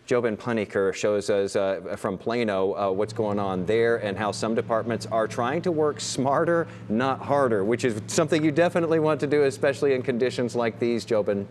Jobin Paniker shows us from Plano what's going on there and how some departments are trying to work smarter, not harder, which is something you definitely want to do, especially in conditions like these, Jobin.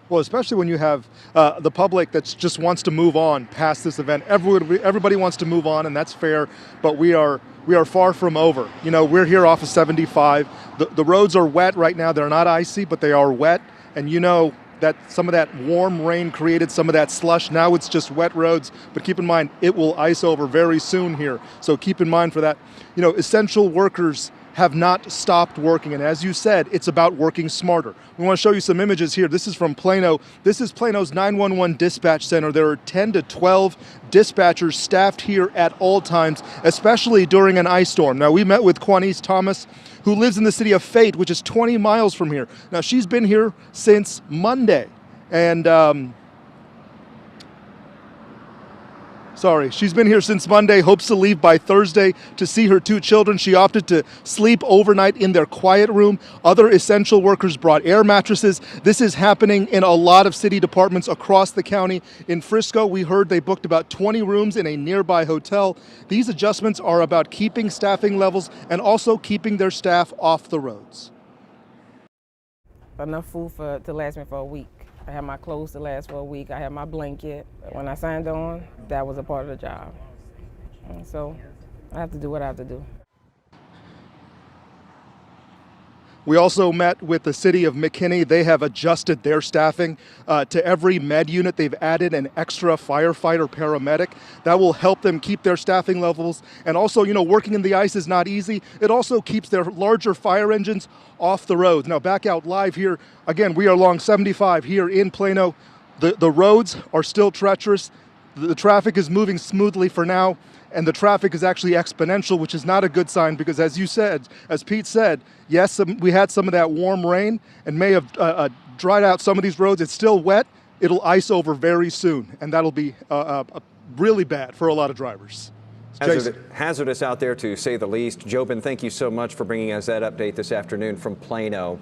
Well, especially when you have the public that just wants to move on past this event. Everybody wants to move on, and that's fair, but we are far from over. You know, we're here off of 75. The roads are wet right now. They're not icy, but they are wet, and you know that some of that warm rain created some of that slush. Now it's just wet roads, but keep in mind, it will ice over very soon here. So keep in mind for that. You know, essential workers have not stopped working, and as you said, it's about working smarter. We want to show you some images here. This is from Plano. This is Plano's 911 dispatch center. There are 10 to 12 dispatchers staffed here at all times, especially during an ice storm. Now, we met with Quanise Thomas, who lives in the city of Fate, which is 20 miles from here. Now, she's been here since Monday, and she's been here since Monday, hopes to leave by Thursday to see her 2 children. She opted to sleep overnight in their quiet room. Other essential workers brought air mattresses. This is happening in a lot of city departments across the county. In Frisco, we heard they booked about 20 rooms in a nearby hotel. These adjustments are about keeping staffing levels and also keeping their staff off the roads. Enough food to last me for a week. I had my clothes to last for a week. I had my blanket. When I signed on, that was a part of the job. And so I have to do what I have to do. We also met with the city of McKinney. They have adjusted their staffing to every med unit. They've added an extra firefighter paramedic. That will help them keep their staffing levels. And also, you know, working in the ice is not easy. It also keeps their larger fire engines off the roads. Now, back out live here. Again, we are along 75 here in Plano. The roads are still treacherous. The traffic is moving smoothly for now, and the traffic is actually exponential, which is not a good sign because, as you said, as Pete said, yes, we had some of that warm rain and may have dried out some of these roads. It's still wet. It'll ice over very soon, and that'll be really bad for a lot of drivers. Hazardous out there, to say the least. Jobin, thank you so much for bringing us that update this afternoon from Plano.